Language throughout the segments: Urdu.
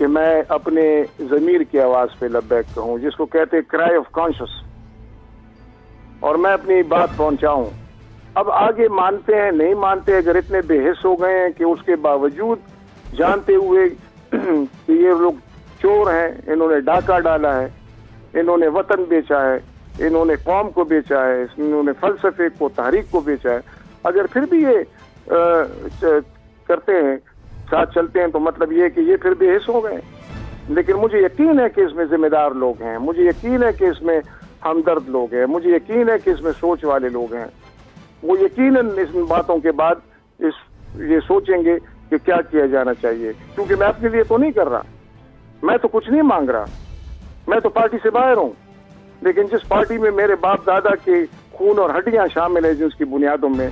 کہ میں اپنے ضمیر کی آواز پہ لبیک کہوں، جس کو کہتے ہیں کرائے آف کانشس، اور میں اپنی بات پہنچاؤں۔ اب آگے مانتے ہیں نہیں مانتے، اگر اتنے بے حس ہو گئے ہیں کہ اس کے باوجود جانتے ہوئے کہ یہ لوگ چور ہیں، انہوں نے ڈاکہ ڈالا ہے، انہوں نے وطن بیچا ہے، انہوں نے قوم کو بیچا ہے، انہوں نے فلسفے کو، تحریک کو بیچا ہے، اگر پھر بھی یہ کرتے ہیں، ساتھ چلتے ہیں، تو مطلب یہ کہ یہ پھر بے حس ہو گئے۔ لیکن مجھے یقین ہے کہ اس میں ذمہ دار لوگ ہیں، مجھے یقین ہے کہ اس میں ہمدرد لوگ ہیں، مجھے یقین ہے کہ اس میں سوچ والے لوگ ہیں۔ وہ یقیناً اس باتوں کے بعد یہ سوچیں گے کہ کیا کیا جانا چاہیے، کیونکہ میں اپنے لیے تو نہیں کر رہا، میں تو کچھ نہیں مانگ رہا، میں تو پارٹی سے باہر ہوں، لیکن جس پارٹی میں میرے باپ دادا کے خون اور ہڈیاں شامل ہیں جس کی بنیادوں میں،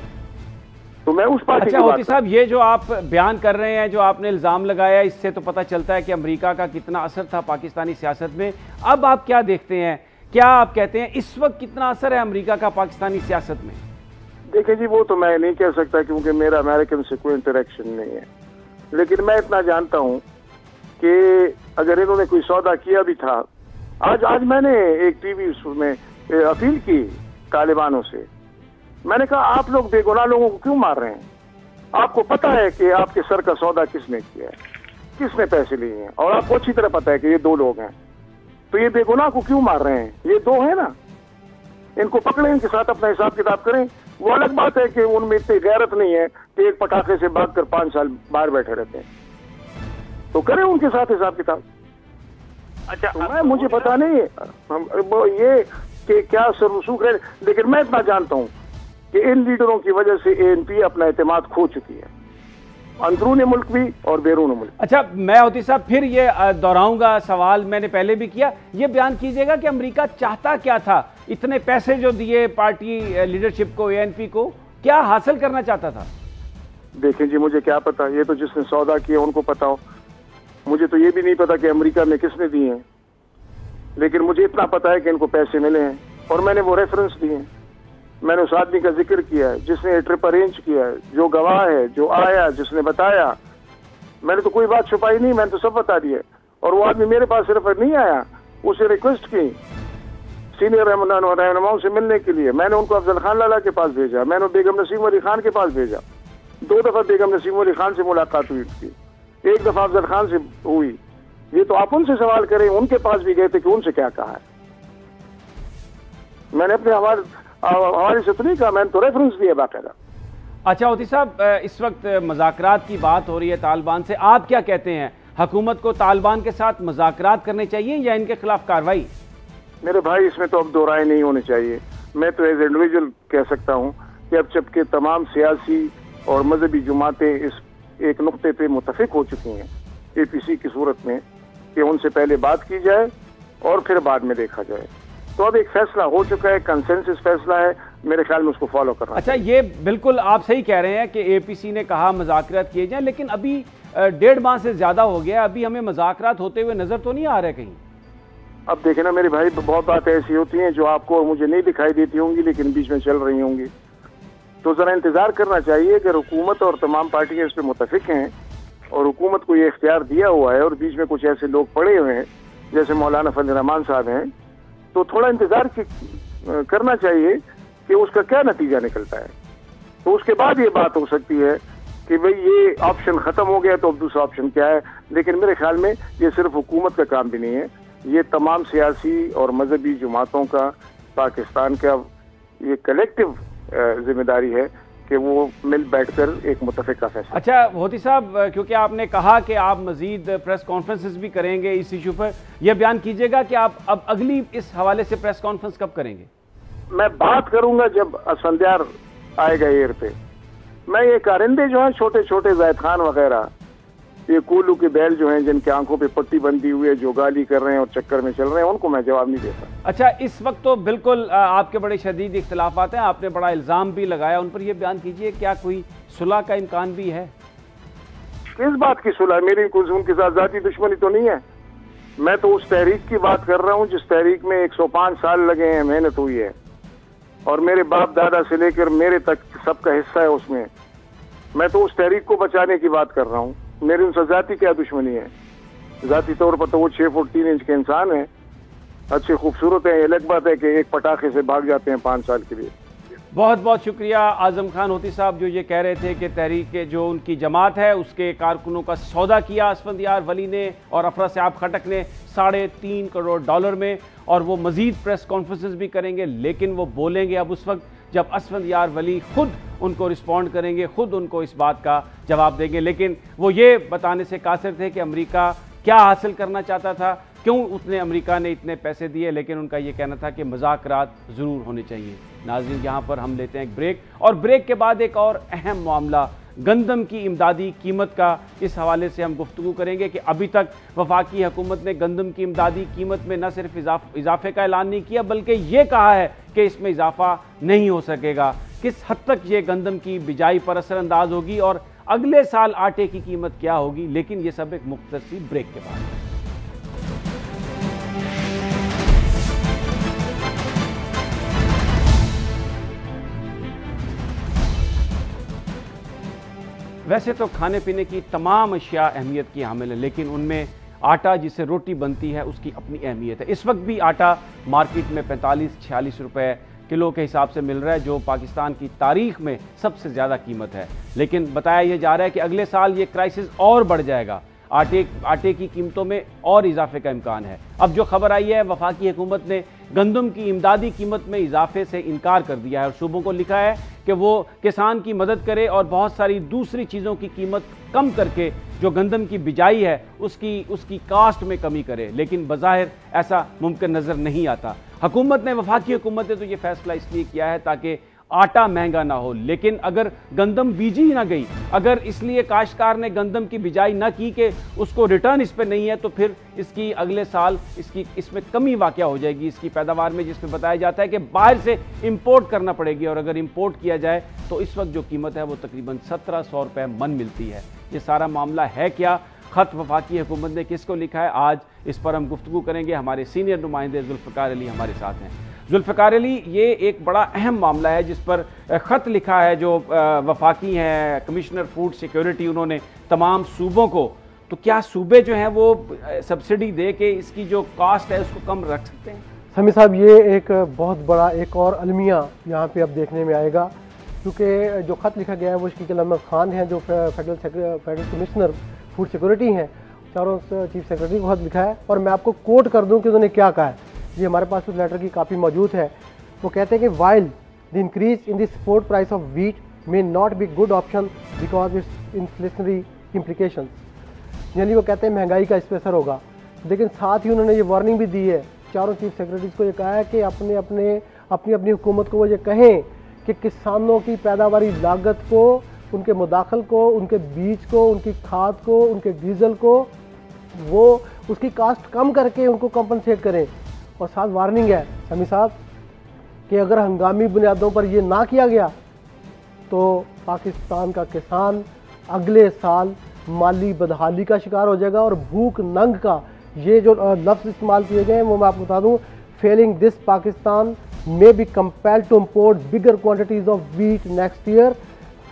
تو میں اس پارٹی اچھا ہوتی صاحب، یہ جو آپ بیان کر رہے ہیں، جو آپ نے الزام لگایا، اس سے تو پتہ چلتا ہے کہ امریکہ کا کتنا اثر تھا پاکستانی سیاست میں۔ اب آپ کیا دیکھتے ہیں، کیا آپ کہتے ہیں اس وقت کتنا اثر ہے امریکہ کا پاکستانی سیاست میں؟ دیکھیں جی، وہ تو میں نہیں کہہ سکتا کیونکہ میرا امریکن سے کوئی انٹریکشن نہیں ہے، لیکن میں اتنا جانتا ہوں کہ اگر انہوں نے کوئی سودا کیا بھی تھا، آج میں نے ایک ٹی وی میں اپیل کی طالبانوں سے، میں نے کہا آپ لوگ بے گناہ لوگوں کو کیوں مار رہے ہیں؟ آپ کو پتا ہے کہ آپ کے سر کا سودا کس نے کیا ہے، کس نے پیسے لیے ہیں، اور آپ کو اچھی طرح پتا ہے کہ یہ 2 لوگ ہیں، تو یہ بے گناہ کو کیوں مار رہے ہیں؟ یہ 2 ہیں نا، ان کو پکڑیں، ان کے ساتھ اپنا حساب کتاب کریں۔ وہ الگ بات ہے کہ ان میں اتنی غیرت نہیں ہے کہ ایک پٹاخے سے بھاگ کر 5 سال باہر بیٹھے رہتے ہیں، تو کریں ان کے ساتھ حساب کتاب۔ اچھا، مجھے پتا نہیں ہے یہ کہ کیا سر رسوخ ہے، لیکن میں اتنا جانتا ہوں کہ ان لیڈروں کی وجہ سے ANP اپنا اعتماد کھو چکی ہے، اندرون ملک بھی اور بیرون ملک۔ اچھا، میں ہوتی صاحب پھر یہ دہراؤں گا سوال، میں نے پہلے بھی کیا، یہ بیان کیجئے گا کہ امریکہ چاہتا کیا تھا؟ اتنے پیسے جو دیے پارٹی لیڈرشپ کو، ANP کو، کیا حاصل کرنا چاہتا تھا؟ دیکھیں جی، مجھے کیا پتا، یہ تو جس نے سودا کیا ان کو پتا ہو، مجھے تو یہ بھی نہیں پتا کہ امریکہ میں کس نے دیے ہیں، لیکن مجھے اتنا پتا ہے کہ ان کو پیسے ملے ہیں، اور میں نے وہ ریفرنس دیے ہیں، میں نے اس آدمی کا ذکر کیا ہے جس نے ٹرپ ارینج کیا ہے، جو گواہ ہے، جو آیا، جس نے بتایا، میں نے تو کوئی بات چھپائی نہیں، میں نے تو سب بتا دیا، اور وہ آدمی میرے پاس صرف نہیں آیا، اسے ریکویسٹ کی سینئر رہنماؤں سے ملنے کے لیے، میں نے ان کو افضل خان لالا کے پاس بھیجا، میں نے بیگم نسیم علی خان کے پاس بھیجا، 2 دفعہ بیگم نسیم علی خان سے ملاقات ہوئی تھی، 1 دفعہ افضل خان سے ہوئی، یہ تو آپ ان سے سوال کریں، ان کے پاس بھی گئے تھے کہ ان سے کیا کہا ہے، میں نے اپنے حوالے سے تو نہیں کہا، میں نے تو ریفرنس دیا باقاعدہ۔ اچھا ہوتی صاحب، اس وقت مذاکرات کی بات ہو رہی ہے طالبان سے، آپ کیا کہتے ہیں، حکومت کو طالبان کے ساتھ مذاکرات کرنے چاہیے یا ان کے خلاف کارروائی؟ میرے بھائی، اس میں تو اب 2 رائے نہیں ہونی چاہیے، میں تو ایز انڈیویجول کہہ سکتا ہوں کہ اب جب کہ تمام سیاسی اور مذہبی جماعتیں اس ایک نقطے پہ متفق ہو چکی ہیں APC کی صورت میں کہ ان سے پہلے بات کی جائے اور پھر بعد میں دیکھا جائے، تو اب ایک فیصلہ ہو چکا ہے، کنسنسس فیصلہ ہے، میرے خیال میں اس کو فالو کرنا۔ اچھا، یہ بالکل آپ صحیح کہہ رہے ہیں کہ APC نے کہا مذاکرات کیے جائیں، لیکن ابھی 1.5 ماہ سے زیادہ ہو گیا، ابھی ہمیں مذاکرات ہوتے ہوئے نظر تو نہیں آ رہے کہیں؟ اب دیکھیں نا میرے بھائی، بہت باتیں ایسی ہوتی ہیں جو آپ کو اور مجھے نہیں دکھائی دیتی ہوں گی لیکن بیچ میں چل رہی ہوں گی، تو ذرا انتظار کرنا چاہیے کہ حکومت اور تمام پارٹیاں اس پہ متفق ہیں اور حکومت کو یہ اختیار دیا ہوا ہے اور بیچ میں کچھ ایسے لوگ پڑے ہوئے ہیں جیسے مولانا فضل الرحمان صاحب ہیں، تو تھوڑا انتظار کرنا چاہیے کہ اس کا کیا نتیجہ نکلتا ہے، تو اس کے بعد یہ بات ہو سکتی ہے کہ بھئی یہ آپشن ختم ہو گیا تو اب دوسرا آپشن کیا ہے، لیکن میرے خیال میں یہ صرف حکومت کا کام بھی نہیں ہے، یہ تمام سیاسی اور مذہبی جماعتوں کا، پاکستان کا یہ کلیکٹیو ذمہ داری ہے کہ وہ مل بیٹھ کر ایک متفقہ فیصلہ۔ اچھا ہوتی صاحب، کیونکہ آپ نے کہا کہ آپ مزید پریس کانفرنسز بھی کریں گے اس ایشو پر، یہ بیان کیجئے گا کہ آپ اب اگلی اس حوالے سے پریس کانفرنس کب کریں گے؟ میں بات کروں گا جب اسفندیار آئے گا ایئر پہ، میں یہ کارندے جو ہیں چھوٹے چھوٹے زاہد خان وغیرہ، یہ کولو کے بیل جو ہیں جن کی آنکھوں پہ پٹی بندی ہوئی ہے، جو گالی کر رہے ہیں اور چکر میں چل رہے ہیں، ان کو میں جواب نہیں دیتا۔ اچھا، اس وقت تو بالکل آپ کے بڑے شدید اختلافات ہیں، آپ نے بڑا الزام بھی لگایا ان پر، یہ بیان کیجئے کیا کوئی صلح کا امکان بھی ہے؟ کس بات کی صلح؟ میری ان کے ساتھ ذاتی دشمنی تو نہیں ہے، میں تو اس تحریک کی بات کر رہا ہوں جس تحریک میں 105 سال لگے ہیں، محنت ہوئی ہے، اور میرے باپ دادا سے لے کر میرے تک سب کا حصہ ہے اس میں تو اس تحریک کو بچانے کی بات کر رہا ہوں، میری ان سے ذاتی کیا دشمنی ہے؟ ذاتی طور پر تو وہ 6 فٹ 3 انچ کے انسان ہیں, اچھے خوبصورت ہیں. یہ الگ بات ہے کہ ایک پٹاخے سے بھاگ جاتے ہیں 5 سال کے لیے. بہت بہت شکریہ اعظم خان ہوتی صاحب جو یہ کہہ رہے تھے کہ تحریک جو ان کی جماعت ہے اس کے کارکنوں کا سودا کیا اسفندیار ولی نے اور افراسیاب خٹک نے $3.5 کروڑ میں, اور وہ مزید پریس کانفرنسز بھی کریں گے, لیکن وہ بولیں گے اب اس وقت جب اسفندیار ولی خود ان کو رسپونڈ کریں گے, خود ان کو اس بات کا جواب دیں گے. لیکن وہ یہ بتانے سے قاصر تھے کہ امریکہ کیا حاصل کرنا چاہتا تھا, کیوں امریکہ نے اتنے پیسے دیے, لیکن ان کا یہ کہنا تھا کہ مذاکرات ضرور ہونے چاہیے. ناظرین یہاں پر ہم لیتے ہیں ایک بریک, اور بریک کے بعد ایک اور اہم معاملہ گندم کی امدادی قیمت کا, اس حوالے سے ہم گفتگو کریں گے کہ ابھی تک وفاقی حکومت نے گندم کی امدادی قیمت میں نہ صرف اضافے کا اعلان نہیں کیا بلکہ یہ کہا ہے کہ اس میں اضافہ نہیں ہو سکے گا. کس حد تک یہ گندم کی بجائی پر اثر انداز ہوگی اور اگلے سال آٹے کی قیمت کیا ہوگی, لیکن یہ سب ایک مختصر سی بریک کے بعد. ویسے تو کھانے پینے کی تمام اشیاء اہمیت کی حامل ہے, لیکن ان میں آٹا جس سے روٹی بنتی ہے اس کی اپنی اہمیت ہے. اس وقت بھی آٹا مارکیٹ میں 45-46 روپے کلو کے حساب سے مل رہا ہے, جو پاکستان کی تاریخ میں سب سے زیادہ قیمت ہے. لیکن بتایا یہ جا رہا ہے کہ اگلے سال یہ کرائسس اور بڑھ جائے گا, آٹے کی قیمتوں میں اور اضافے کا امکان ہے. اب جو خبر آئی ہے وفاقی حکومت نے گندم کی امدادی قیمت میں اضافے سے انکار کر دیا ہے اور صوبوں کو لکھا ہے کہ وہ کسان کی مدد کرے اور بہت ساری دوسری چیزوں کی قیمت کم کر کے جو گندم کی بجائی ہے اس کی کاسٹ میں کمی کرے, لیکن بظاہر ایسا ممکن نظر نہیں آتا. وفاقی حکومت نے تو یہ فیصلہ اس لیے کیا ہے تاکہ آٹا مہنگا نہ ہو, لیکن اگر گندم بیجی نہ گئی, اگر اس لیے کاشتکار نے گندم کی بجائی نہ کی کہ اس کو ریٹرن اس پہ نہیں ہے, تو پھر اس کی اگلے سال اس میں کمی واقع ہو جائے گی اس کی پیداوار میں, جس میں بتایا جاتا ہے کہ باہر سے امپورٹ کرنا پڑے گی, اور اگر امپورٹ کیا جائے تو اس وقت جو قیمت ہے وہ تقریباً 1700 روپے من ملتی ہے. یہ سارا معاملہ ہے کیا, خط وفاقی حکومت نے کس کو لکھا ہے, آج اس پر ہم گفتگو کریں گے. ہمارے سینئر نمائندے ذوالفقار علی ہمارے ساتھ ہیں. ذوالفقار علی, یہ ایک بڑا اہم معاملہ ہے جس پر خط لکھا ہے جو وفاقی ہیں کمشنر فوڈ سیکیورٹی, انہوں نے تمام صوبوں کو, تو کیا صوبے جو ہیں وہ سبسڈی دے کے اس کی جو کاسٹ ہے اس کو کم رکھ سکتے ہیں؟ سمیع صاحب, یہ ایک بہت بڑا ایک اور المیہ یہاں پہ اب دیکھنے میں آئے گا, کیونکہ جو خط لکھا گیا ہے وہ شکیل احمد خان ہیں جو فیڈرل کمشنر فوڈ سیکورٹی ہیں, چاروں چیف سیکرٹری کو خط لکھا ہے, اور میں آپ کو کوٹ کر دوں کہ انہوں نے کیا کہا ہے. یہ ہمارے پاس اس لیٹر کی کاپی موجود ہے. وہ کہتے ہیں کہ while the increase in the support price of wheat may not be good option because its inflationary implications, یعنی وہ کہتے ہیں مہنگائی کا اس پہ اثر ہوگا. لیکن ساتھ ہی انہوں نے یہ وارننگ بھی دی ہے, چاروں چیف سیکرٹریز کو یہ کہا ہے کہ اپنی حکومت کو وہ یہ کہیں کہ کسانوں کی پیداواری لاگت کو, ان کے مداخل کو, ان کے بیج کو, ان کی کھاد کو, ان کے ڈیزل کو, وہ اس کی کاسٹ کم کر کے ان کو کمپنسیٹ کریں. اور ساتھ وارننگ ہے سمیع صاحب کہ اگر ہنگامی بنیادوں پر یہ نہ کیا گیا تو پاکستان کا کسان اگلے سال مالی بدحالی کا شکار ہو جائے گا, اور بھوک ننگ کا, یہ جو لفظ استعمال کیے گئے ہیں وہ میں آپ کو بتا دوں, feeling this Pakistan may be compelled to import bigger quantities of wheat next year.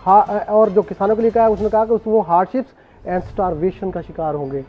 اور جو کسانوں کے لیے کہا ہے اس نے کہا کہ وہ ہارڈشپس اینڈ سٹارویشن کا شکار ہوں گے.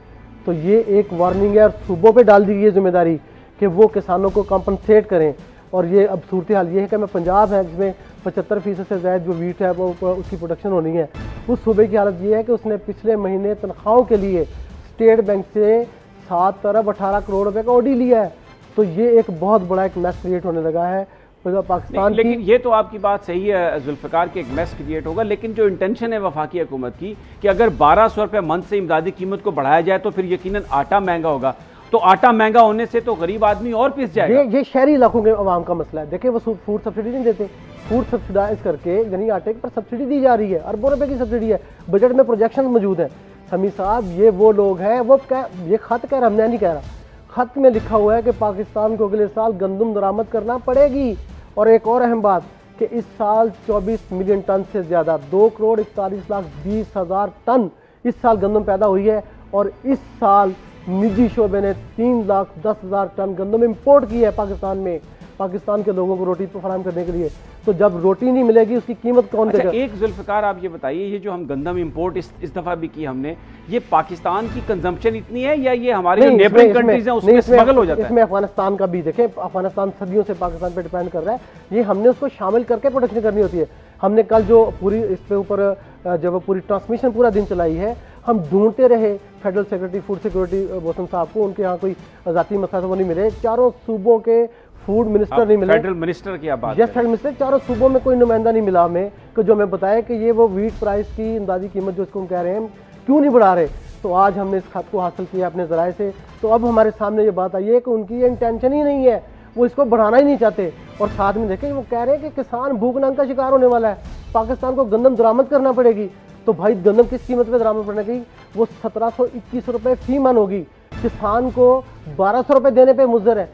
تو یہ ایک وارننگ ہے, اور صوبوں پہ ڈال دی گئی ہے ذمہ داری کہ وہ کسانوں کو کمپنسیٹ کریں. اور یہ اب صورتحال یہ ہے کہ میں پنجاب ہے جس میں 75% سے زائد جو ویٹ ہے وہ اس کی پروڈکشن ہونی ہے, اس صوبے کی حالت یہ ہے کہ اس نے پچھلے مہینے تنخواہوں کے لیے اسٹیٹ بینک سے 7 ارب 18 کروڑ روپے کا اوڈی لیا ہے. تو یہ ایک بہت بڑا ایک میس کریٹ ہونے لگا ہے پاکستان کی. لیکن یہ تو آپ کی بات صحیح ہے ذوالفقار کے ایک میس کریٹ ہوگا, لیکن جو انٹینشن ہے وفاقی حکومت کی کہ اگر 1200 روپے من سے امدادی قیمت کو بڑھایا جائے تو پھر یقیناً آٹا مہنگا ہوگا, تو آٹا مہنگا ہونے سے تو غریب آدمی اور پس جائے گا. یہ شہری علاقوں کے عوام کا مسئلہ ہے. دیکھیں وہ فوڈ سبسڈی نہیں دیتے, فوڈ سبسڈائز کر کے یعنی آٹے پر سبسڈی دی جا رہی ہے, اربوں روپے کی سبسڈی ہے, بجٹ میں پروجیکشن موجود ہیں. سمیع صاحب, یہ وہ لوگ ہیں, وہ یہ خط کہہ رہا, میں نہیں کہہ رہا, خط میں لکھا ہوا ہے کہ پاکستان کو اگلے سال گندم درآمد کرنا پڑے گی. اور ایک اور اہم بات کہ اس سال 24 ملین ٹن سے زیادہ 2,41,20,000 ٹن اس سال گندم پیدا ہوئی ہے, اور اس سال نجی شعبے نے 3,10,000 ٹن گندم امپورٹ کی ہے پاکستان میں. پاکستان کے لوگوں کو روٹی فراہم کرنے کے لیے. تو جب روٹی نہیں ملے گی اس کی قیمت کون دے گا؟ ایک ذوالفقار آپ یہ بتائیے، یہ جو ہم گندم امپورٹ اس دفعہ بھی کی ہم نے، یہ پاکستان کی کنزمپشن اتنی ہے یا یہ ہمارے جو نیبرنگ کنٹریز ہیں اس میں اسمگل ہو جاتا ہے؟ اس میں افغانستان کا بھی دیکھیں، افغانستان صدیوں سے پاکستان پہ ڈیپینڈ کر رہا ہے. یہ ہم نے اس کو شامل کر کے پروڈکشن کرنی ہوتی ہے. ہم نے کل جو پوری اس پہ اوپر جب پوری ٹرانسمیشن پورا دن چلائی ہے، ہم ڈھونڈتے رہے federal secretary food security Bosan صاحب کو، ان کے یہاں کوئی ذاتی مسئلہ وہ نہیں ملے. چاروں صوبوں کے فوڈ منسٹر نہیں ملے. فیڈرل منسٹر کی آپ بات یس فیڈرل منسٹر، چاروں صوبوں میں کوئی نمائندہ نہیں ملا ہمیں کہ جو ہمیں بتائے کہ یہ وہ ویٹ پرائس کی امدادی قیمت جو اس کو ہم کہہ رہے ہیں کیوں نہیں بڑھا رہے. تو آج ہم نے اس خط کو حاصل کیا اپنے ذرائع سے. تو اب ہمارے سامنے یہ بات آئی ہے کہ ان کی یہ انٹینشن ہی نہیں ہے، وہ اس کو بڑھانا ہی نہیں چاہتے. اور ساتھ میں دیکھیں وہ کہہ رہے ہیں کہ کسان بھوک ننگ کا شکار ہونے والا ہے، پاکستان کو گندم درآمد کرنا پڑے گی. تو بھائی گندم کس قیمت پہ درآمد پڑنے گی؟ وہ 1721 روپے فی من ہوگی. کسان کو 1200 روپے دینے پہ مضر ہے،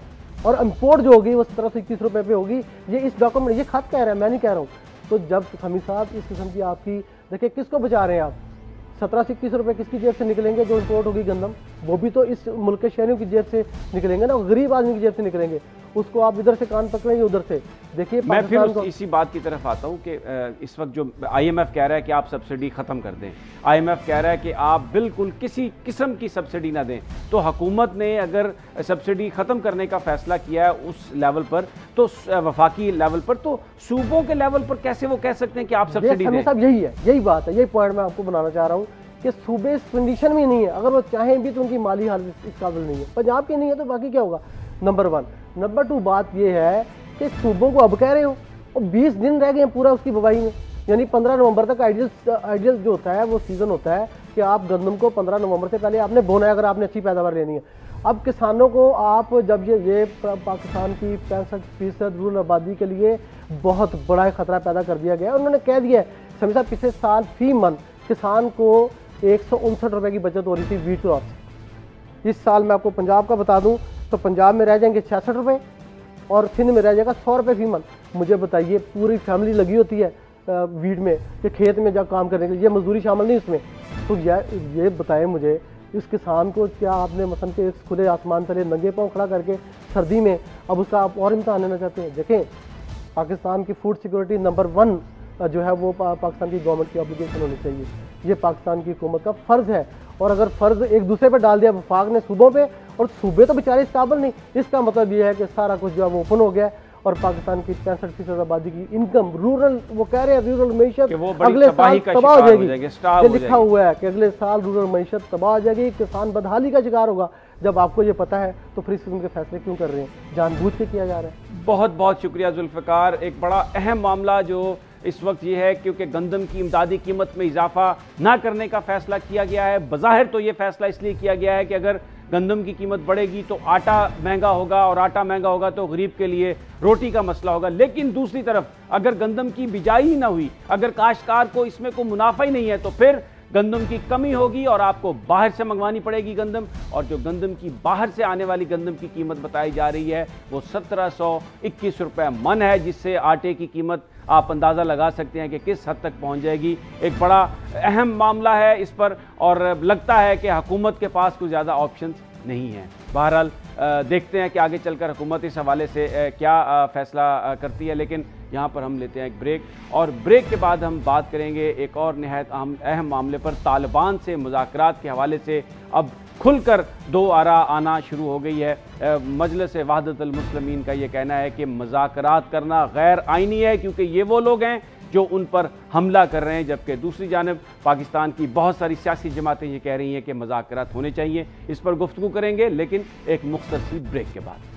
اور امپورٹ جو ہوگی وہ 1721 روپے پہ ہوگی. یہ اس ڈاکومنٹ، یہ خط کہہ رہا ہے، میں نہیں کہہ رہا ہوں. تو جب حمید صاحب اس قسم کی آپ کی دیکھیں کس کو بچا رہے ہیں آپ؟ 1721 روپے کس کی جیب سے نکلیں گے جو امپورٹ ہوگی گندم؟ وہ بھی تو اس ملک کے شہریوں کی جیب سے نکلیں گے نا، غریب آدمی کی جیب سے نکلیں گے. اس کو آپ ادھر سے کان پکڑیں یا ادھر سے. دیکھیے میں پھر اسی بات کی طرف آتا ہوں کہ اس وقت جو آئی ایم ایف کہہ رہا ہے کہ آپ سبسڈی ختم کر دیں، آئی ایم ایف کہہ رہا ہے کہ آپ بالکل کسی قسم کی سبسڈی نہ دیں. تو حکومت نے اگر سبسڈی ختم کرنے کا فیصلہ کیا ہے اس لیول پر، تو وفاقی لیول پر، تو صوبوں کے لیول پر کیسے وہ کہہ سکتے ہیں کہ آپ سبسڈی دیں؟ صاحب یہی ہے، یہی بات ہے، یہی پوائنٹ میں آپ کو بنانا چاہ رہا ہوں کہ صوبے اس کنڈیشن میں نہیں ہے. اگر وہ چاہیں بھی تو ان کی مالی حالت اس قابل نہیں ہے. پنجاب کی نہیں ہے تو باقی کیا ہوگا؟ نمبر 1. نمبر 2 بات یہ ہے کہ صوبوں کو اب کہہ رہے ہو اور 20 دن رہ گئے ہیں پورا اس کی بوائی میں، یعنی 15 نومبر تک آئیڈیل جو ہوتا ہے وہ سیزن ہوتا ہے کہ آپ گندم کو 15 نومبر سے پہلے آپ نے بونا ہے اگر آپ نے اچھی پیداوار لینی ہے. اب کسانوں کو آپ جب یہ پاکستان کی 65% رورل آبادی کے لیے بہت بڑا خطرہ پیدا کر دیا گیا ہے. انہوں نے کہہ دیا ہے سمیع صاحب پچھلے سال فی منتھ کسان کو 159 روپے کی بچت ہو رہی تھی ویٹ کراپ سے. اس سال میں آپ کو پنجاب کا بتا دوں تو پنجاب میں رہ جائیں گے 66 روپے اور سندھ میں رہ جائے گا 100 روپے فی منتھ. مجھے بتائیے پوری فیملی لگی ہوتی ہے ویٹ میں کہ کھیت میں جب کام کرنے کے لیے، یہ مزدوری شامل نہیں اس میں. تو یہ بتائیں مجھے اس کسان کو کیا آپ نے مثلا کہ کھلے آسمان تلے ننگے پاؤں کھڑا کر کے سردی میں اب اس کا آپ اور امتحان لینا چاہتے ہیں؟ دیکھیں پاکستان کی فوڈ سیکورٹی نمبر 1 جو ہے وہ پاکستان کی گورنمنٹ کی اپلیکیشن ہونی چاہیے. یہ پاکستان کی حکومت کا فرض ہے. اور اگر فرض ایک دوسرے پہ ڈال دیا وفاق نے صوبوں پہ، اور صوبے تو بیچارے اس قابل نہیں، اس کا مطلب یہ ہے کہ سارا کچھ جو ہے وہ اوپن ہو گیا ہے. اور پاکستان کی 65% آبادی کی انکم رورل، وہ کہہ رہے ہیں رورل معیشت اگلے سال تباہ ہو جائے گی. یہ لکھا ہوا ہے کہ اگلے سال رورل معیشت تباہ ہو جائے گی، کسان بدحالی کا شکار ہوگا. جب آپ کو یہ پتہ ہے تو پھر اس قسم کے فیصلے کیوں کر رہے ہیں؟ جان بوجھ کے کیا جا رہا ہے. بہت بہت شکریہ ذوالفقار. ایک بڑا اہم معاملہ جو اس وقت یہ ہے کیونکہ گندم کی امدادی قیمت میں اضافہ نہ کرنے کا فیصلہ کیا گیا ہے. بظاہر تو یہ فیصلہ اس لیے کیا گیا ہے کہ اگر گندم کی قیمت بڑھے گی تو آٹا مہنگا ہوگا، اور آٹا مہنگا ہوگا تو غریب کے لیے روٹی کا مسئلہ ہوگا. لیکن دوسری طرف اگر گندم کی بجائی ہی نہ ہوئی، اگر کاشتکار کو اس میں کوئی منافع ہی نہیں ہے، تو پھر گندم کی کمی ہوگی اور آپ کو باہر سے منگوانی پڑے گی گندم. اور جو گندم کی باہر سے آنے والی گندم کی قیمت بتائی جا رہی ہے وہ 1721 روپے من ہے، جس سے آٹے کی قیمت آپ اندازہ لگا سکتے ہیں کہ کس حد تک پہنچ جائے گی. ایک بڑا اہم معاملہ ہے اس پر، اور لگتا ہے کہ حکومت کے پاس کوئی زیادہ آپشنز نہیں ہیں. بہرحال دیکھتے ہیں کہ آگے چل کر حکومت اس حوالے سے کیا فیصلہ کرتی ہے. لیکن یہاں پر ہم لیتے ہیں ایک بریک، اور بریک کے بعد ہم بات کریں گے ایک اور نہایت اہم معاملے پر. طالبان سے مذاکرات کے حوالے سے اب کھل کر دو آراء آنا شروع ہو گئی ہے. مجلس وحدت المسلمین کا یہ کہنا ہے کہ مذاکرات کرنا غیر آئینی ہے کیونکہ یہ وہ لوگ ہیں جو ان پر حملہ کر رہے ہیں، جبکہ دوسری جانب پاکستان کی بہت ساری سیاسی جماعتیں یہ کہہ رہی ہیں کہ مذاکرات ہونے چاہیے. اس پر گفتگو کریں گے لیکن ایک مختصر سی بریک کے بعد.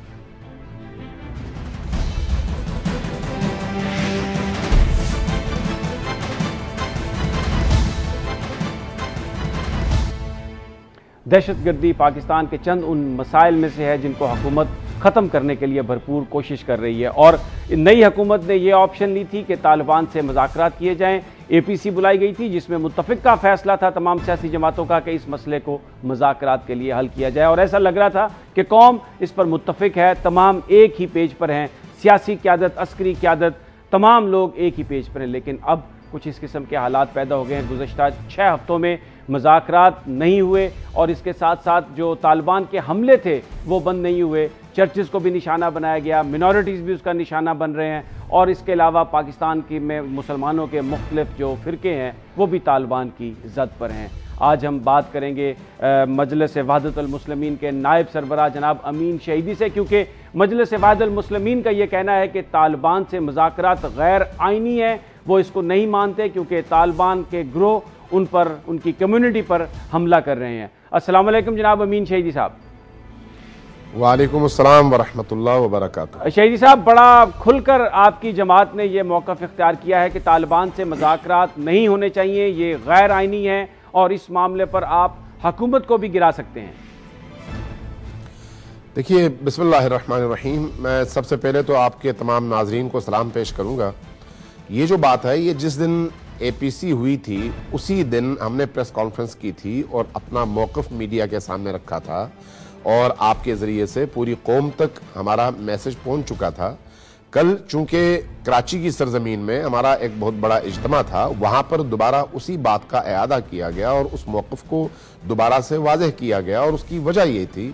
دہشت گردی پاکستان کے چند ان مسائل میں سے ہے جن کو حکومت ختم کرنے کے لیے بھرپور کوشش کر رہی ہے، اور نئی حکومت نے یہ آپشن لی تھی کہ طالبان سے مذاکرات کیے جائیں. اے پی سی بلائی گئی تھی جس میں متفقہ فیصلہ تھا تمام سیاسی جماعتوں کا کہ اس مسئلے کو مذاکرات کے لیے حل کیا جائے، اور ایسا لگ رہا تھا کہ قوم اس پر متفق ہے، تمام ایک ہی پیج پر ہیں، سیاسی قیادت، عسکری قیادت، تمام لوگ ایک ہی پیج پر ہیں. لیکن اب کچھ اس قسم کے حالات پیدا ہو گئے ہیں. گزشتہ 6 ہفتوں میں مذاکرات نہیں ہوئے اور اس کے ساتھ ساتھ جو طالبان کے حملے تھے وہ بند نہیں ہوئے، چرچز کو بھی نشانہ بنایا گیا، منورٹیز بھی اس کا نشانہ بن رہے ہیں، اور اس کے علاوہ پاکستان کی میں مسلمانوں کے مختلف جو فرقے ہیں وہ بھی طالبان کی زد پر ہیں۔ آج ہم بات کریں گے مجلس وحدت المسلمین کے نائب سربراہ جناب امین شہیدی سے، کیونکہ مجلس وحدت المسلمین کا یہ کہنا ہے کہ طالبان سے مذاکرات غیر آئینی ہیں، وہ اس کو نہیں مانتے کیونکہ طالبان کے گروہ ان پر، ان کی کمیونٹی پر حملہ کر رہے ہیں۔ السلام علیکم جناب امین شہیدی صاحب۔ وعلیکم السلام ورحمۃ اللہ وبرکاتہ۔ شہیدی صاحب، بڑا کھل کر آپ کی جماعت نے یہ موقف اختیار کیا ہے کہ طالبان سے مذاکرات نہیں ہونے چاہیے، یہ غیر آئینی ہے، اور اس معاملے پر آپ حکومت کو بھی گرا سکتے ہیں۔ دیکھیے، بسم اللہ الرحمن الرحیم، میں سب سے پہلے تو آپ کے تمام ناظرین کو سلام پیش کروں گا۔ یہ جو بات ہے، یہ جس دن اے پی سی ہوئی تھی اسی دن ہم نے پریس کانفرنس کی تھی اور اپنا موقف میڈیا کے سامنے رکھا تھا، اور آپ کے ذریعے سے پوری قوم تک ہمارا میسج پہنچ چکا تھا۔ کل چونکہ کراچی کی سرزمین میں ہمارا ایک بہت بڑا اجتماع تھا، وہاں پر دوبارہ اسی بات کا اعادہ کیا گیا اور اس موقف کو دوبارہ سے واضح کیا گیا، اور اس کی وجہ یہ تھی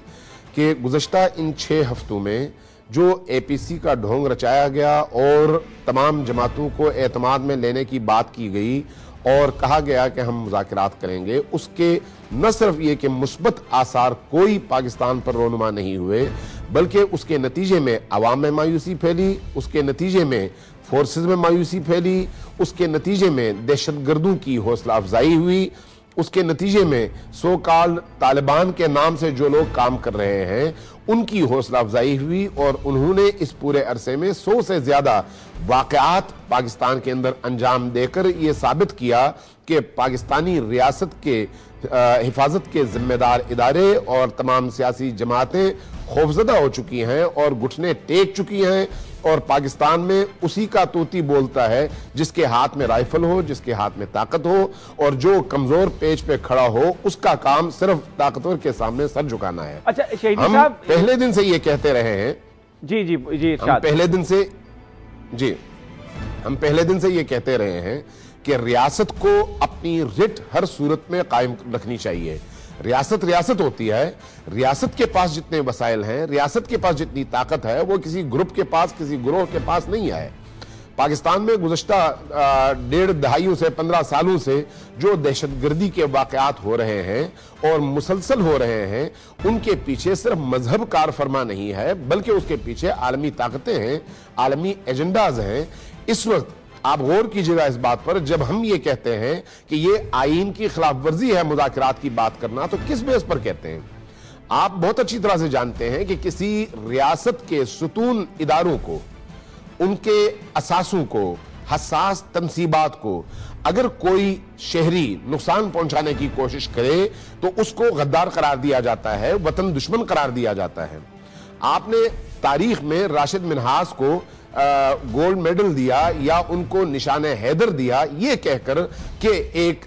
کہ گزشتہ ان 6 ہفتوں میں جو اے پی سی کا ڈھونگ رچایا گیا اور تمام جماعتوں کو اعتماد میں لینے کی بات کی گئی اور کہا گیا کہ ہم مذاکرات کریں گے، اس کے نہ صرف یہ کہ مثبت آثار کوئی پاکستان پر رونما نہیں ہوئے، بلکہ اس کے نتیجے میں عوام میں مایوسی پھیلی، اس کے نتیجے میں فورسز میں مایوسی پھیلی، اس کے نتیجے میں دہشت گردوں کی حوصلہ افزائی ہوئی، اس کے نتیجے میں سو کال طالبان کے نام سے جو لوگ کام کر رہے ہیں ان کی حوصلہ افزائی ہوئی، اور انہوں نے اس پورے عرصے میں 100 سے زیادہ واقعات پاکستان کے اندر انجام دے کر یہ ثابت کیا کہ پاکستانی ریاست کے حفاظت کے ذمہ دار ادارے اور تمام سیاسی جماعتیں خوفزدہ ہو چکی ہیں اور گھٹنے ٹیک چکی ہیں، اور پاکستان میں اسی کا طوطی بولتا ہے جس کے ہاتھ میں رائفل ہو، جس کے ہاتھ میں طاقت ہو، اور جو کمزور پیچ پہ کھڑا ہو اس کا کام صرف طاقتور کے سامنے سر جھکانا ہے۔ اچھا شہیدی ہم صاحب، پہلے دن سے یہ کہتے رہے ہیں، جی ہم پہلے دن سے یہ کہتے رہے ہیں کہ ریاست کو اپنی رٹ ہر صورت میں قائم رکھنی چاہیے۔ ریاست ہوتی ہے، ریاست کے پاس جتنے وسائل ہیں، ریاست کے پاس جتنی طاقت ہے، وہ کسی گروپ کے پاس، کسی گروہ کے پاس نہیں ہے۔ پاکستان میں گزشتہ 1.5 دہائیوں سے 15 سالوں سے جو دہشت گردی کے واقعات ہو رہے ہیں اور مسلسل ہو رہے ہیں، ان کے پیچھے صرف مذہب کار فرما نہیں ہے، بلکہ اس کے پیچھے عالمی طاقتیں ہیں، عالمی ایجنڈاز ہیں۔ اس وقت آپ غور کیجئے گا اس بات پر، جب ہم یہ کہتے ہیں کہ یہ آئین کی خلاف ورزی ہے مذاکرات کی بات کرنا، تو کس بیس پر کہتے ہیں؟ آپ بہت اچھی طرح سے جانتے ہیں کہ کسی ریاست کے ستون اداروں کو، ان کے اساسوں کو، حساس تنصیبات کو اگر کوئی شہری نقصان پہنچانے کی کوشش کرے تو اس کو غدار قرار دیا جاتا ہے، وطن دشمن قرار دیا جاتا ہے۔ آپ نے تاریخ میں راشد منہاس کو گولڈ میڈل دیا یا ان کو نشان حیدر دیا یہ کہہ کر کہ ایک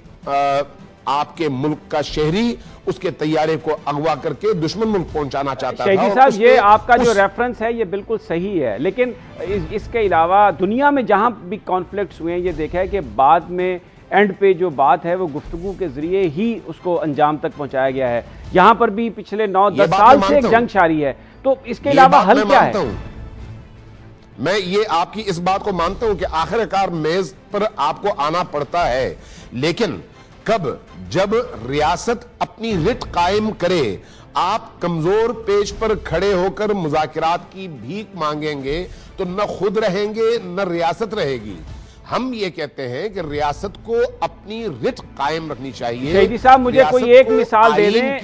آپ کے ملک کا شہری اس کے طیارے کو اغوا کر کے دشمن ملک پہنچانا چاہتا تھا۔ شہیدی صاحب، یہ آپ کا جو ریفرنس ہے یہ بالکل صحیح ہے، لیکن اس کے علاوہ دنیا میں جہاں بھی کانفلکٹس ہوئے ہیں یہ دیکھا ہے کہ بعد میں اینڈ پہ جو بات ہے وہ گفتگو کے ذریعے ہی اس کو انجام تک پہنچایا گیا ہے۔ یہاں پر بھی پچھلے 9-10 سال سے ایک جنگ جاری ہے، تو اس کے علاوہ حل کیا ہے؟ میں یہ آپ کی اس بات کو مانتا ہوں کہ آخر کار میز پر آپ کو آنا پڑتا ہے، لیکن کب؟ جب ریاست اپنی رٹ قائم کرے۔ آپ کمزور پیچ پر کھڑے ہو کر مذاکرات کی بھیک مانگیں گے تو نہ خود رہیں گے نہ ریاست رہے گی۔ ہم یہ کہتے ہیں کہ ریاست کو اپنی رٹ قائم رکھنی چاہیے۔ شہیدی صاحب، مجھے کوئی ایک مثال دے دیں،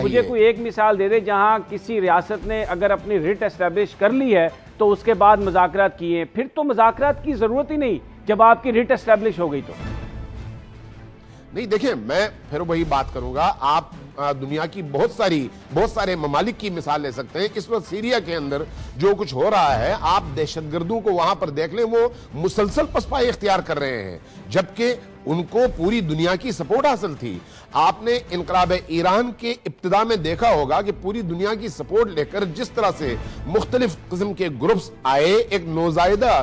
مجھے کوئی ایک مثال دے دیں جہاں کسی ریاست نے اگر اپنی رٹ اسٹیبلش کر لی ہے تو اس کے بعد مذاکرات کیے، پھر تو مذاکرات کی ضرورت ہی نہیں جب آپ کی رٹ اسٹیبلش ہو گئی تو۔ نہیں، دیکھیں، میں پھر وہی بات کروں گا۔ آپ دنیا کی بہت سارے ممالک کی مثال لے سکتے ہیں۔ اس وقت سیریا کے اندر جو کچھ ہو رہا ہے، آپ دہشت گردوں کو وہاں پر دیکھ لیں، وہ مسلسل پسپائی اختیار کر رہے ہیں، جبکہ ان کو پوری دنیا کی سپورٹ حاصل تھی. آپ نے انقلاب ایران کے ابتدا میں دیکھا ہوگا کہ پوری دنیا کی سپورٹ لے کر جس طرح سے مختلف قسم کے گروپس آئے, ایک نوزائیدہ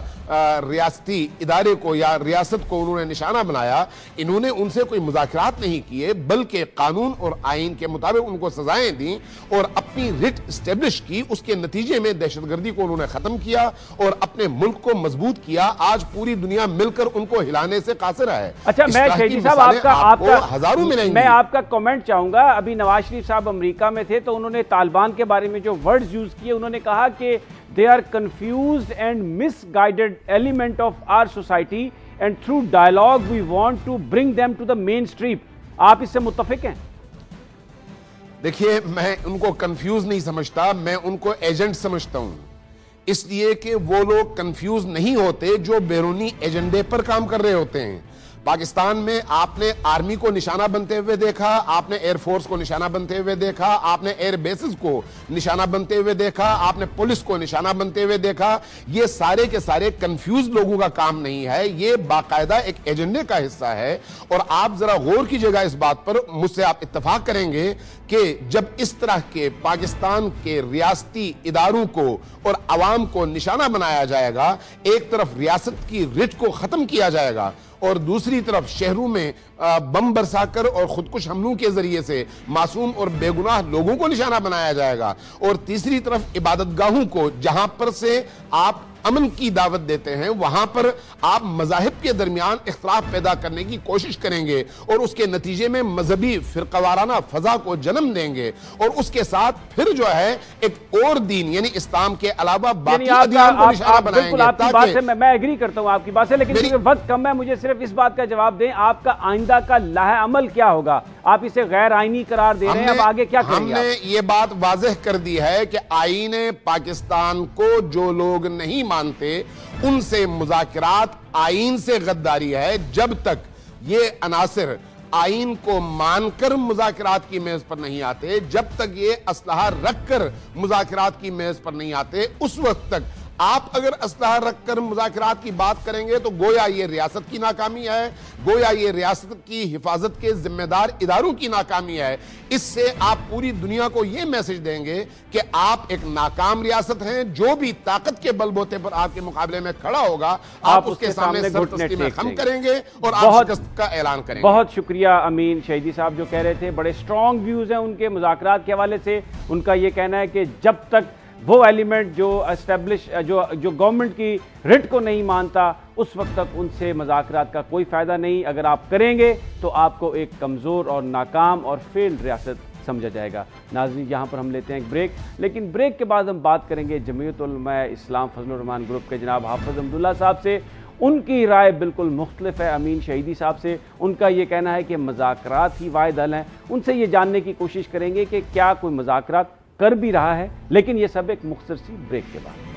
ریاستی ادارے کو یا ریاست کو انہوں نے نشانہ بنایا. انہوں نے ان سے کوئی مذاکرات نہیں کیے بلکہ قانون اور آئین کے مطابق ان کو سزائیں دیں اور اپنی رٹ اسٹیبلش کی. اس کے نتیجے میں دہشت گردی کو انہوں نے ختم کیا اور اپنے ملک کو مضبوط کیا. آج پوری دنیا مل کر ان کو ہلانے سے قاصر ہے. اچھا, میں شہیدی صاحب ہزاروں ملیں گے. میں آپ کا کمنٹ چاہوں گا. ابھی نواز شریف صاحب امریکہ میں تھے تو انہوں نے طالبان کے بارے میں جو ورڈز یوز کیے, انہوں نے کہا کہ they are confused and misguided element of our society and through dialogue we want to bring them to the mainstream. آپ اس سے متفق ہیں؟ دیکھیے, میں ان کو کنفیوز نہیں سمجھتا, میں ان کو ایجنٹ سمجھتا ہوں. اس لیے کہ وہ لوگ کنفیوز نہیں ہوتے جو بیرونی ایجنڈے پر کام کر رہے ہوتے ہیں. پاکستان میں آپ نے آرمی کو نشانہ بنتے ہوئے دیکھا, آپ نے ایئر فورس کو نشانہ بنتے ہوئے دیکھا, آپ نے ایئر بیسز کو نشانہ بنتے ہوئے دیکھا, آپ نے پولیس کو نشانہ بنتے ہوئے دیکھا. یہ سارے کے سارے کنفیوز لوگوں کا کام نہیں ہے, یہ باقاعدہ ایک ایجنڈے کا حصہ ہے. اور آپ ذرا غور کیجئے گا اس بات پر, مجھ سے آپ اتفاق کریں گے کہ جب اس طرح کے پاکستان کے ریاستی اداروں کو اور عوام کو نشانہ بنایا جائے گا, ایک طرف ریاست کی رٹ کو ختم کیا جائے گا اور دوسری طرف شہروں میں بم برسا کر اور خودکش حملوں کے ذریعے سے معصوم اور بے گناہ لوگوں کو نشانہ بنایا جائے گا, اور تیسری طرف عبادت گاہوں کو جہاں پر سے آپ امن کی دعوت دیتے ہیں وہاں پر آپ مذاہب کے درمیان اختلاف پیدا کرنے کی کوشش کریں گے اور اس کے نتیجے میں مذہبی فرقہ وارانہ فضا کو جنم دیں گے, اور اس کے ساتھ پھر جو ہے ایک اور دین یعنی اسلام کے علاوہ باقی ادیان کو نشانہ بنائیں گے. آپ کی بات سے میں ایگری کرتا ہوں آپ کی بات سے, لیکن کیونکہ وقت کم ہے مجھے صرف اس بات کا جواب دیں, آپ کا آئندہ کا لاہ عمل کیا ہوگا؟ آپ اسے غیر آئینی قرار دے رہے ہیں, اب آگے کیا کریں گے؟ ہم نے یہ بات واضح کر دی ہے کہ آئین پاکستان کو جو لوگ نہیں مانتے ان سے مذاکرات آئین سے غداری ہے. جب تک یہ عناصر آئین کو مان کر مذاکرات کی میز پر نہیں آتے, جب تک یہ اسلحہ رکھ کر مذاکرات کی میز پر نہیں آتے, اس وقت تک آپ اگر اسلحہ رکھ کر مذاکرات کی بات کریں گے تو گویا یہ ریاست کی ناکامی ہے, گویا یہ ریاست کی حفاظت کے ذمہ دار اداروں کی ناکامی ہے. اس سے آپ پوری دنیا کو یہ میسج دیں گے کہ آپ ایک ناکام ریاست ہیں. جو بھی طاقت کے بل بوتے پر آپ کے مقابلے میں کھڑا ہوگا آپ اس کے سامنے سر تسلیم خم کریں گے اور آپ شکست کا اعلان کریں گے. بہت شکریہ امین شہیدی صاحب جو کہہ رہے تھے, بڑے سٹرونگ ویوز ہیں ان کے مذاکرات کے حوالے سے. ان کا یہ کہنا ہے کہ جب تک وہ ایلیمنٹ جو اسٹیبلش جو گورنمنٹ کی رٹ کو نہیں مانتا اس وقت تک ان سے مذاکرات کا کوئی فائدہ نہیں. اگر آپ کریں گے تو آپ کو ایک کمزور اور ناکام اور فیلڈ ریاست سمجھا جائے گا. ناظرین, یہاں پر ہم لیتے ہیں ایک بریک, لیکن بریک کے بعد ہم بات کریں گے جمعیت علماء اسلام فضل الرحمان گروپ کے جناب حافظ حمداللہ صاحب سے. ان کی رائے بالکل مختلف ہے امین شہیدی صاحب سے. ان کا یہ کہنا ہے کہ مذاکرات ہی واحد حل ہیں. ان سے یہ جاننے کی کوشش کریں گے کہ کیا کوئی مذاکرات کر بھی رہا ہے, لیکن یہ سب ایک مختصر سی بریک کے بعد.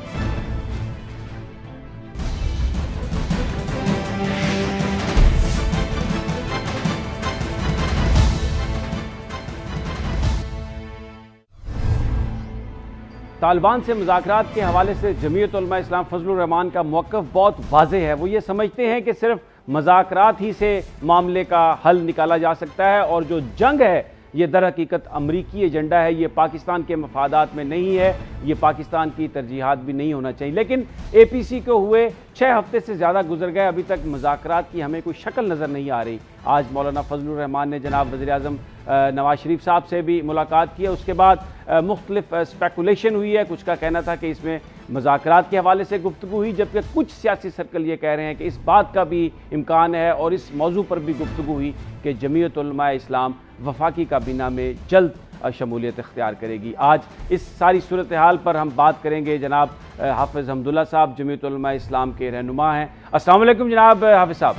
طالبان سے مذاکرات کے حوالے سے جمعیت علماء اسلام فضل الرحمان کا موقف بہت واضح ہے. وہ یہ سمجھتے ہیں کہ صرف مذاکرات ہی سے معاملے کا حل نکالا جا سکتا ہے, اور جو جنگ ہے یہ در حقیقت امریکی ایجنڈا ہے, یہ پاکستان کے مفادات میں نہیں ہے, یہ پاکستان کی ترجیحات بھی نہیں ہونا چاہیے. لیکن اے پی سی کو ہوئے 6 ہفتے سے زیادہ گزر گئے, ابھی تک مذاکرات کی ہمیں کوئی شکل نظر نہیں آ رہی. آج مولانا فضل الرحمان نے جناب وزیر اعظم نواز شریف صاحب سے بھی ملاقات کی ہے. اس کے بعد مختلف اسپیکولیشن ہوئی ہے. کچھ کا کہنا تھا کہ اس میں مذاکرات کے حوالے سے گفتگو ہوئی, جبکہ کچھ سیاسی سرکل یہ کہہ رہے ہیں کہ اس بات کا بھی امکان ہے اور اس موضوع پر بھی گفتگو ہوئی کہ جمعیت علماء اسلام وفاقی کابینہ میں جلد شمولیت اختیار کرے گی. آج اس ساری صورتحال پر ہم بات کریں گے. جناب حافظ حمداللہ صاحب جمعیت علماء اسلام کے رہنما ہیں. السلام علیکم جناب حافظ صاحب.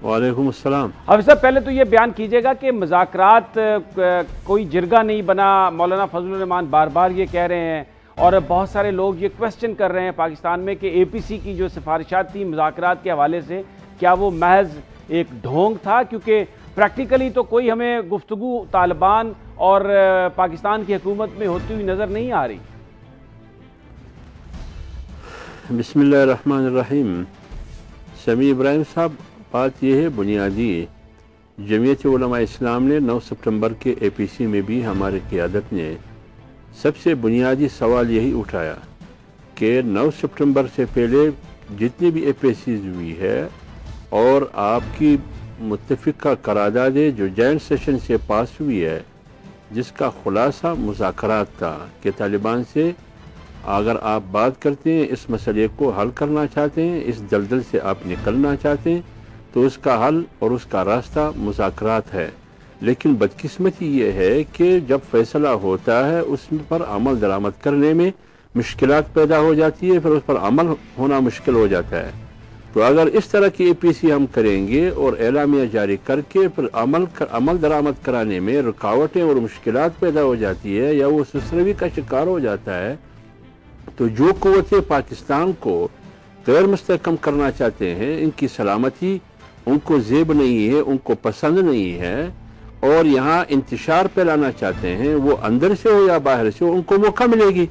وعلیکم السلام. حافظ صاحب, پہلے تو یہ بیان کیجئے گا کہ مذاکرات کوئی جرگہ نہیں بنا. مولانا فضل الرحمان بار بار یہ کہہ رہے ہیں اور بہت سارے لوگ یہ کویسچن کر رہے ہیں پاکستان میں کہ اے پی سی کی جو سفارشات تھی مذاکرات کے حوالے سے, کیا وہ محض ایک ڈھونگ تھا؟ کیونکہ پریکٹیکلی تو کوئی ہمیں گفتگو طالبان اور پاکستان کی حکومت میں ہوتی ہوئی نظر نہیں آ رہی. بسم اللہ الرحمن الرحیم. سمیع ابراہیم صاحب, بات یہ ہے بنیادی، جمعیت علماء اسلام نے 9 ستمبر کے اے پی سی میں بھی ہماری قیادت نے سب سے بنیادی سوال یہی اٹھایا کہ 9 ستمبر سے پہلے جتنی بھی اے پی سیز ہوئی ہے اور آپ کی متفقہ قراردادیں جو جوائنٹ سیشن سے پاس ہوئی ہے، جس کا خلاصہ مذاکرات تھا کہ طالبان سے اگر آپ بات کرتے ہیں، اس مسئلے کو حل کرنا چاہتے ہیں، اس دلدل سے آپ نکلنا چاہتے ہیں، تو اس کا حل اور اس کا راستہ مذاکرات ہے۔ لیکن بدقسمتی یہ ہے کہ جب فیصلہ ہوتا ہے اس پر عمل درآمد کرنے میں مشکلات پیدا ہو جاتی ہے، پھر اس پر عمل ہونا مشکل ہو جاتا ہے۔ تو اگر اس طرح کی اے پی سی ہم کریں گے اور اعلامیہ جاری کر کے پھر عمل درآمد کرانے میں رکاوٹیں اور مشکلات پیدا ہو جاتی ہے یا وہ سسروی کا شکار ہو جاتا ہے، تو جو قوتیں پاکستان کو غیر مستحکم کرنا چاہتے ہیں، ان کی سلامتی ان کو زیب نہیں ہے، ان کو پسند نہیں ہے، اور یہاں انتشار پھیلانا چاہتے ہیں، وہ اندر سے ہو یا باہر سے ہو، ان کو موقع ملے گی۔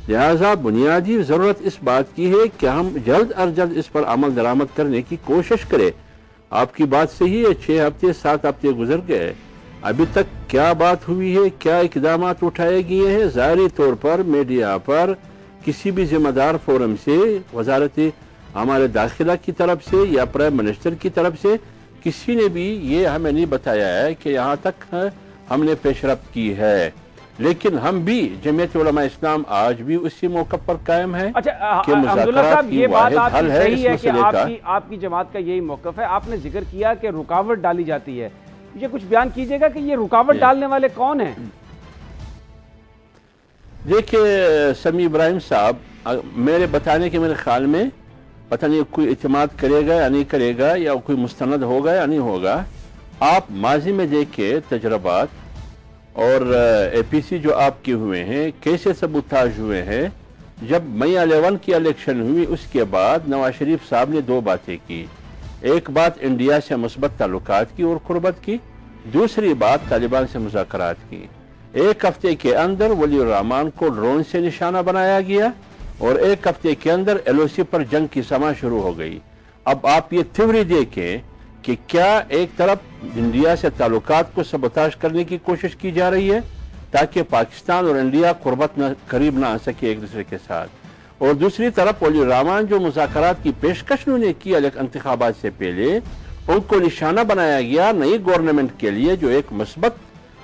لہذا بنیادی ضرورت اس بات کی ہے کہ ہم جلد از جلد اس پر عمل درآمد کرنے کی کوشش کریں۔ آپ کی بات صحیح ہے، 6 ہفتے 7 ہفتے گزر گئے، ابھی تک کیا بات ہوئی ہے، کیا اقدامات اٹھائے گئے ہیں؟ ظاہری طور پر میڈیا پر کسی بھی ذمہ دار فورم سے، وزارت ہمارے داخلہ کی طرف سے یا پرائم منسٹر کی طرف سے کسی نے بھی یہ ہمیں نہیں بتایا ہے کہ یہاں تک ہم نے پیش رفت کی ہے، لیکن ہم بھی جمعیت علماء اسلام آج بھی اسی موقع پر قائم ہے کہ مذاکرات کی واحد حل ہے اس مسئلے کا۔ آپ کی جماعت کا یہی موقف ہے۔ آپ نے ذکر کیا کہ رکاوٹ ڈالی جاتی ہے، یہ کچھ بیان کیجئے گا کہ یہ رکاوٹ ڈالنے والے کون ہیں؟ دیکھیں سمیع ابراہیم صاحب، میرے بتانے کے میرے خیال میں پتہ نہیں کوئی اعتماد کرے گا یا نہیں کرے گا، یا کوئی مستند ہوگا یا نہیں ہوگا۔ آپ ماضی میں دیکھیں تجربات اور اے پی سی جو آپ کے ہوئے ہیں، کیسے سبوتاژ ہوئے ہیں۔ جب مئی 11 کی الیکشن ہوئی، اس کے بعد نواز شریف صاحب نے 2 باتیں کی۔ ایک بات انڈیا سے مثبت تعلقات کی اور قربت کی، دوسری بات طالبان سے مذاکرات کی۔ 1 ہفتے کے اندر ولی الرحمان کو ڈرون سے نشانہ بنایا گیا اور 1 ہفتے کے اندر ایل او سی پر جنگ کی سماع شروع ہو گئی۔ اب آپ یہ تھیوری دیکھیں کہ کیا ایک طرف انڈیا سے تعلقات کو سبوتاژ کرنے کی کوشش کی جا رہی ہے تاکہ پاکستان اور انڈیا قریب نہ آ سکے ایک دوسرے کے ساتھ، اور دوسری طرف ولی الرحمان جو مذاکرات کی پیشکش انہوں نے کی انتخابات سے پہلے، ان کو نشانہ بنایا گیا نئی گورنمنٹ کے لیے جو ایک مثبت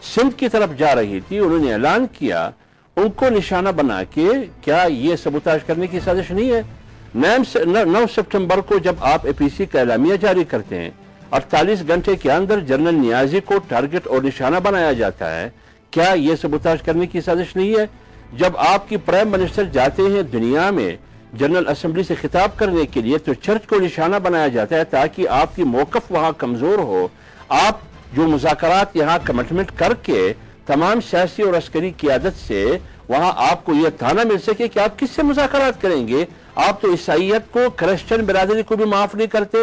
سمت کی طرف جا رہی تھی۔ انہوں نے اعلان کیا، ان کو نشانہ بنا کے کیا یہ سبوتاژ کرنے کی سازش نہیں ہے؟ 9 ستمبر کو جب آپ اے پی سی کا اعلامیہ جاری کرتے ہیں، 48 گھنٹے کے اندر جنرل نیازی کو ٹارگٹ اور نشانہ بنایا جاتا ہے، کیا یہ سبوتاژ کرنے کی سازش نہیں ہے؟ جب آپ کی پرائم منسٹر جاتے ہیں دنیا میں جنرل اسمبلی سے خطاب کرنے کے لیے، تو چرچ کو نشانہ بنایا جاتا ہے تاکہ آپ کی موقف وہاں کمزور ہو۔ آپ جو مذاکرات یہاں کمٹمنٹ کر کے تمام سیاسی اور عسکری قیادت سے وہاں آپ کو یہ تانا مل سکے کہ آپ کس سے مذاکرات کریں گے۔ آپ تو عیسائیت کو، کرسچن برادری کو بھی معاف نہیں کرتے،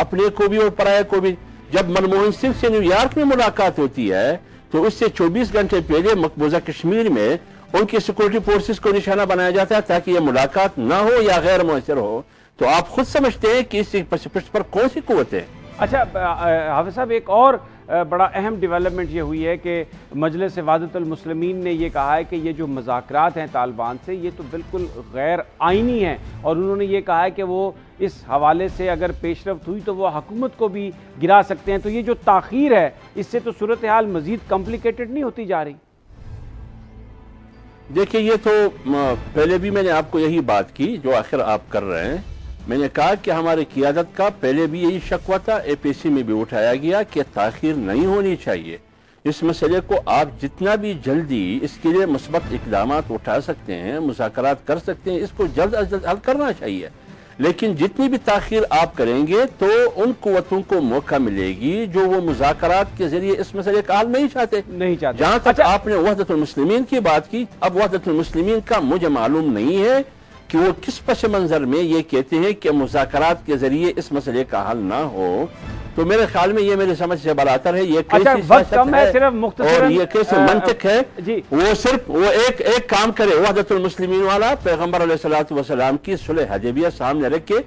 اپنے کو بھی اور پرائے کو بھی۔ جب منموہن سنگھ سے نیو یارک میں ملاقات ہوتی ہے تو اس سے 24 گھنٹے پہلے مقبوضہ کشمیر میں ان کی سیکورٹی فورسز کو نشانہ بنایا جاتا ہے تاکہ یہ ملاقات نہ ہو یا غیر مؤثر ہو۔ تو آپ خود سمجھتے ہیں کہ اس پس پشت پر کون سی قوت ہے۔ اچھا حافظ صاحب، ایک اور بڑا اہم ڈیولپمنٹ یہ ہوئی ہے کہ مجلس وحدت المسلمین نے یہ کہا ہے کہ یہ جو مذاکرات ہیں طالبان سے، یہ تو بالکل غیر آئینی ہیں، اور انہوں نے یہ کہا ہے کہ وہ اس حوالے سے اگر پیش رفت ہوئی تو وہ حکومت کو بھی گرا سکتے ہیں۔ تو یہ جو تاخیر ہے، اس سے تو صورتحال مزید کمپلیکیٹڈ نہیں ہوتی جا رہی؟ دیکھیں، یہ تو پہلے بھی میں نے آپ کو یہی بات کی جو آخر آپ کر رہے ہیں۔ میں نے کہا کہ ہماری قیادت کا پہلے بھی یہی شکوہ تھا، اے پی سی میں بھی اٹھایا گیا کہ تاخیر نہیں ہونی چاہیے۔ اس مسئلے کو آپ جتنا بھی جلدی اس کے لیے مثبت اقدامات اٹھا سکتے ہیں، مذاکرات کر سکتے ہیں، اس کو جلد از جلد حل کرنا چاہیے۔ لیکن جتنی بھی تاخیر آپ کریں گے تو ان قوتوں کو موقع ملے گی جو وہ مذاکرات کے ذریعے اس مسئلے کا حل نہیں چاہتے۔ جہاں تک آپ نے وحدت المسلمین کی بات کی، اب وحدت المسلمین کا مجھے معلوم نہیں ہے کہ وہ کس پس منظر میں یہ کہتے ہیں کہ مذاکرات کے ذریعے اس مسئلے کا حل نہ ہو۔ تو میرے خیال میں یہ میری سمجھ سے بالاتر ہے، یہ کیسی سیاست ہے اور یہ کیسے منطق ہے۔ وہ صرف ایک کام کرے، وحدت المسلمین والا پیغمبر علیہ الصلوۃ والسلام کی صلح حدیبیہ سامنے رکھ کے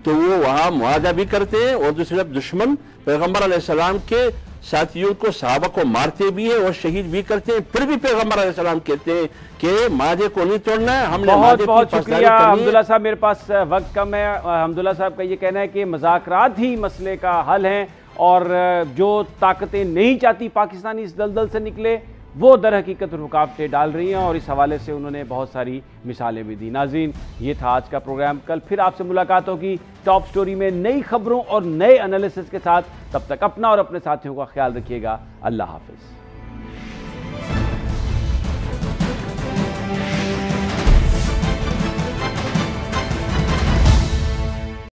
تو وہ وہاں معاہدہ بھی کرتے ہیں، اور دوسری طرف دشمن پیغمبر علیہ السلام کے ساتھیوں کو، صحابہ کو مارتے بھی ہیں اور شہید بھی کرتے ہیں، پھر بھی پیغمبر علیہ السلام کہتے ہیں کہ معاہدے کو نہیں توڑنا ہے، ہم نے بہت معاہدے بہت کی شکریہ پاسداری کرنی ہے۔ حمداللہ صاحب، میرے پاس وقت کم ہے۔ حمداللہ صاحب کا یہ کہنا ہے کہ مذاکرات ہی مسئلے کا حل ہیں، اور جو طاقتیں نہیں چاہتی پاکستانی اس دلدل سے نکلے وہ در حقیقت رکاوٹیں ڈال رہی ہیں، اور اس حوالے سے انہوں نے بہت ساری مثالیں بھی دی۔ ناظرین، یہ تھا آج کا پروگرام، کل پھر آپ سے ملاقات ہوگی ٹاپ سٹوری میں نئی خبروں اور نئے انالیسس کے ساتھ۔ تب تک اپنا اور اپنے ساتھیوں کا خیال رکھیے گا۔ اللہ حافظ۔